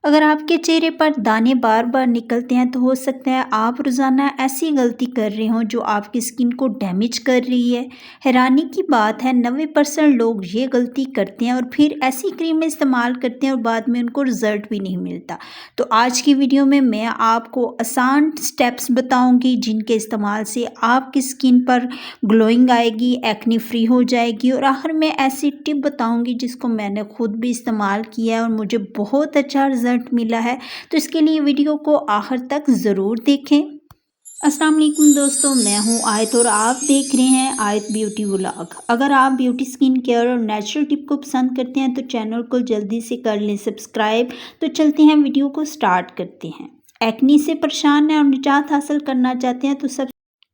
अगर आपके चेहरे पर दाने बार बार निकलते हैं तो हो सकता है आप रोज़ाना ऐसी गलती कर रहे हो जो आपकी स्किन को डैमेज कर रही है। हैरानी की बात है 90% लोग ये गलती करते हैं और फिर ऐसी क्रीम इस्तेमाल करते हैं और बाद में उनको रिज़ल्ट भी नहीं मिलता। तो आज की वीडियो में मैं आपको आसान स्टेप्स बताऊंगी जिनके इस्तेमाल से आपकी स्किन पर ग्लोइंग आएगी, एक्ने फ्री हो जाएगी और आखिर में ऐसी टिप बताऊंगी जिसको मैंने खुद भी इस्तेमाल किया है और मुझे बहुत अच्छा रिजल्ट मिला है। तो इसके लिए वीडियो को आखिर तक ज़रूर देखें। अस्सलाम वालेकुम दोस्तों, मैं हूं आयत और आप देख रहे हैं आयत ब्यूटी व्लॉग। अगर आप ब्यूटी स्किन केयर और नेचुरल टिप को पसंद करते हैं तो चैनल को जल्दी से कर लें सब्सक्राइब। तो चलते हैं, वीडियो को स्टार्ट करते हैं। एक्ने से परेशान हैं और निजात हासिल करना चाहते हैं तो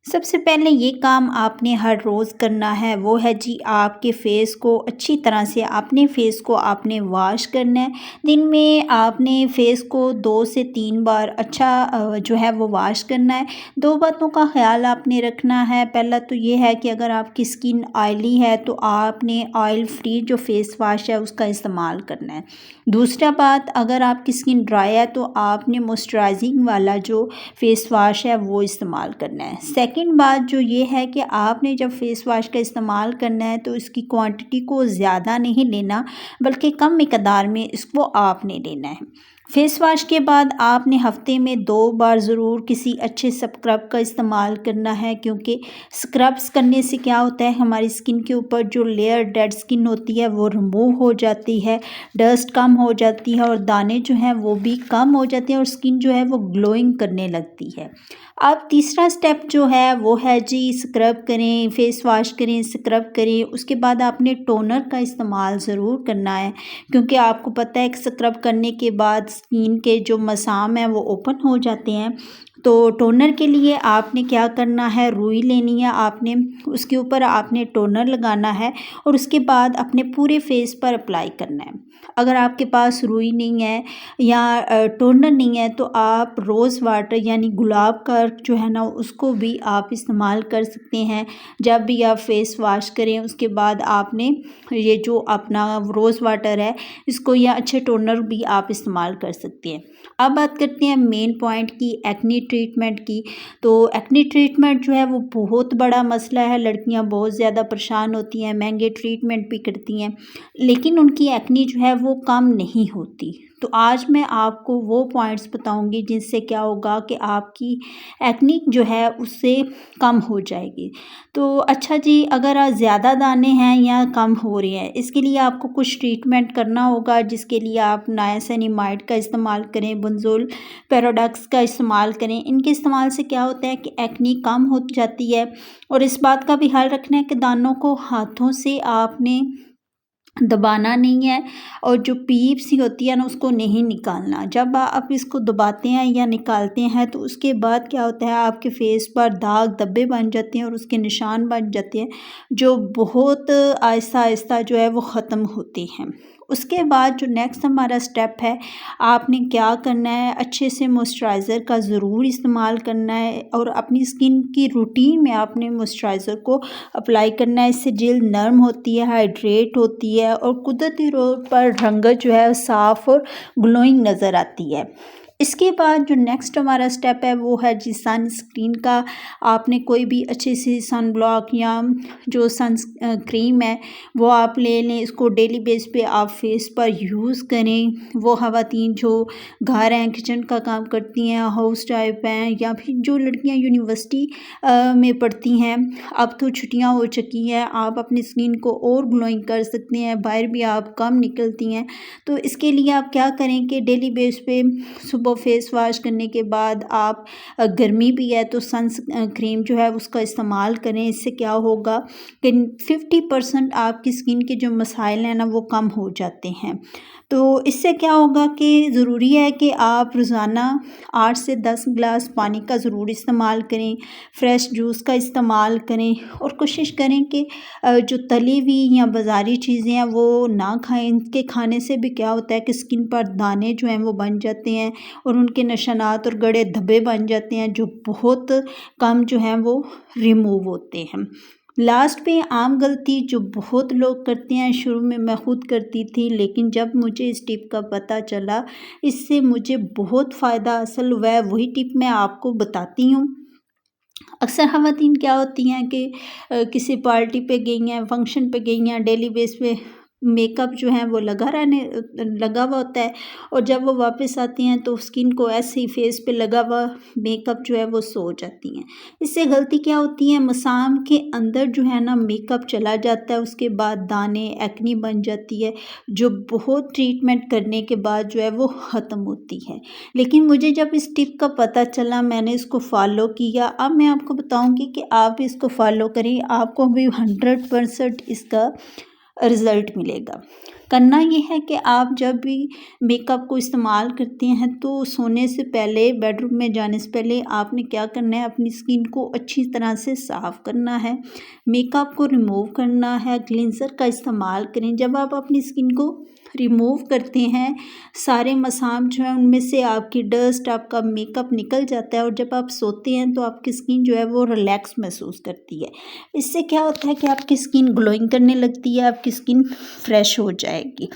सबसे पहले ये काम आपने हर रोज़ करना है, वो है जी आपके फेस को अच्छी तरह से अपने फेस को आपने वॉश करना है। दिन में आपने फेस को 2 से 3 बार अच्छा जो है वो वॉश करना है। 2 बातों का ख्याल आपने रखना है। पहला तो ये है कि अगर आपकी स्किन ऑयली है तो आपने ऑयल फ्री जो फेस वॉश है उसका इस्तेमाल करना है। दूसरा बात, अगर आपकी स्किन ड्राई है तो आपने मॉइस्चराइजिंग वाला जो फेस वॉश है वो इस्तेमाल करना है। सेकंड बात जो ये है कि आपने जब फेस वॉश का इस्तेमाल करना है तो इसकी क्वांटिटी को ज़्यादा नहीं लेना बल्कि कम मिकदार में इसको आपने लेना है। फेस वॉश के बाद आपने हफ्ते में 2 बार ज़रूर किसी अच्छे स्क्रब का इस्तेमाल करना है, क्योंकि स्क्रब्स करने से क्या होता है हमारी स्किन के ऊपर जो लेयर डेड स्किन होती है वो रिमूव हो जाती है, डस्ट कम हो जाती है और दाने जो हैं वो भी कम हो जाते हैं और स्किन जो है वो ग्लोइंग करने लगती है। अब तीसरा स्टेप जो है वो है जी स्क्रब करें, फेस वॉश करें, स्क्रब करें, उसके बाद आपने टोनर का इस्तेमाल ज़रूर करना है, क्योंकि आपको पता है कि स्क्रब करने के बाद स्किन के जो मसाम हैं वो ओपन हो जाते हैं। तो टोनर के लिए आपने क्या करना है, रुई लेनी है आपने, उसके ऊपर आपने टोनर लगाना है और उसके बाद अपने पूरे फेस पर अप्लाई करना है। अगर आपके पास रुई नहीं है या टोनर नहीं है तो आप रोज़ वाटर यानी गुलाब का जो है ना उसको भी आप इस्तेमाल कर सकते हैं। जब भी आप फेस वॉश करें उसके बाद आपने ये जो अपना रोज़ वाटर है इसको या अच्छे टोनर भी आप इस्तेमाल कर सकते हैं। अब बात करते हैं मेन पॉइंट की, एक्ने ट्रीटमेंट की। तो एक्ने ट्रीटमेंट जो है वो बहुत बड़ा मसला है। लड़कियां बहुत ज़्यादा परेशान होती हैं, महंगे ट्रीटमेंट भी करती हैं, लेकिन उनकी एक्ने जो है वो कम नहीं होती। तो आज मैं आपको वो पॉइंट्स बताऊंगी जिनसे क्या होगा कि आपकी एक्ने जो है उससे कम हो जाएगी। तो अच्छा जी, अगर ज़्यादा दाने हैं या कम हो रहे हैं इसके लिए आपको कुछ ट्रीटमेंट करना होगा, जिसके लिए आप नायासिनामाइड का इस्तेमाल करें, बेंजोल पेरोडक्स का इस्तेमाल करें। इनके इस्तेमाल से क्या होता है कि एक्ने कम हो जाती है। और इस बात का भी ख्याल रखना है कि दानों को हाथों से आपने दबाना नहीं है और जो पीप सी होती है ना उसको नहीं निकालना। जब आप इसको दबाते हैं या निकालते हैं तो उसके बाद क्या होता है आपके फेस पर दाग धब्बे बन जाते हैं और उसके निशान बन जाते हैं, जो बहुत आहिस्ता आहिस्ता जो है वो ख़त्म होते हैं। उसके बाद जो नेक्स्ट हमारा स्टेप है, आपने क्या करना है, अच्छे से मॉइस्चराइज़र का ज़रूर इस्तेमाल करना है और अपनी स्किन की रूटीन में आपने मॉइस्चराइज़र को अप्लाई करना है। इससे जल्द नरम होती है, हाइड्रेट होती है और कुदरती तौर पर रंगत जो है साफ़ और ग्लोइंग नज़र आती है। इसके बाद जो नेक्स्ट हमारा स्टेप है वो है जी सन स्क्रीन का। आपने कोई भी अच्छी सी सन ब्लॉक या जो सन क्रीम है वो आप ले लें। इसको डेली बेस पे आप फेस पर यूज़ करें। वो ख़वातीन जो घर हैं, किचन का काम करती हैं, हाउस टाइप हैं, या फिर जो लड़कियां यूनिवर्सिटी में पढ़ती हैं, अब तो छुट्टियां हो चुकी हैं, आप अपनी स्किन को और ग्लोइंग कर सकते हैं, बाहर भी आप कम निकलती हैं। तो इसके लिए आप क्या करें कि डेली बेस पे सुबह फेस वॉश करने के बाद आप गर्मी भी है तो सन क्रीम जो है उसका इस्तेमाल करें। इससे क्या होगा कि 50% आपकी स्किन के जो मसाइल हैं ना वो कम हो जाते हैं। तो इससे क्या होगा कि ज़रूरी है कि आप रोज़ाना 8 से 10 गिलास पानी का ज़रूर इस्तेमाल करें, फ्रेश जूस का इस्तेमाल करें और कोशिश करें कि जो तली हुई या बाज़ारी चीज़ें हैं वो ना खाएं। इनके खाने से भी क्या होता है कि स्किन पर दाने जो हैं वो बन जाते हैं और उनके निशानात और गड़े धब्बे बन जाते हैं, जो बहुत कम जो हैं वो रिमूव होते हैं। लास्ट पे आम गलती जो बहुत लोग करते हैं, शुरू में मैं खुद करती थी, लेकिन जब मुझे इस टिप का पता चला, इससे मुझे बहुत फ़ायदा हासिल हुआ है। वही टिप मैं आपको बताती हूँ। अक्सर ख़वातीन क्या होती हैं कि किसी पार्टी पे गई हैं, फंक्शन पे गई हैं, डेली बेस पे मेकअप जो है वो लगा हुआ होता है, और जब वो वापस आती हैं तो स्किन को ऐसे ही फेस पे लगा हुआ मेकअप जो है वो सो जाती हैं। इससे गलती क्या होती है, मसाम के अंदर जो है ना मेकअप चला जाता है, उसके बाद दाने, एक्नी बन जाती है, जो बहुत ट्रीटमेंट करने के बाद जो है वो ख़त्म होती है। लेकिन मुझे जब इस टिप का पता चला, मैंने इसको फॉलो किया। अब मैं आपको बताऊंगी कि आप भी इसको फॉलो करें, आपको भी 100% इसका रिज़ल्ट मिलेगा। करना ये है कि आप जब भी मेकअप को इस्तेमाल करते हैं तो सोने से पहले, बेडरूम में जाने से पहले आपने क्या करना है, अपनी स्किन को अच्छी तरह से साफ़ करना है, मेकअप को रिमूव करना है, क्लींजर का इस्तेमाल करें। जब आप अपनी स्किन को रिमूव करते हैं, सारे मसाम जो है उनमें से आपकी डस्ट, आपका मेकअप निकल जाता है, और जब आप सोते हैं तो आपकी स्किन जो है वो रिलैक्स महसूस करती है। इससे क्या होता है कि आपकी स्किन ग्लोइंग करने लगती है, आपकी स्किन फ्रेश हो जाएगी।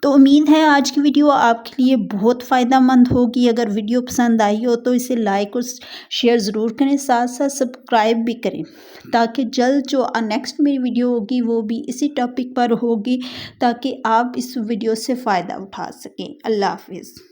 तो उम्मीद है आज की वीडियो आपके लिए बहुत फ़ायदेमंद होगी। अगर वीडियो पसंद आई हो तो इसे लाइक और शेयर ज़रूर करें, साथ साथ सब्सक्राइब भी करें, ताकि जल्द जो नेक्स्ट मेरी वीडियो होगी वो भी इसी टॉपिक पर होगी, ताकि आप इस वीडियो से फ़ायदा उठा सकें। अल्लाह हाफिज़।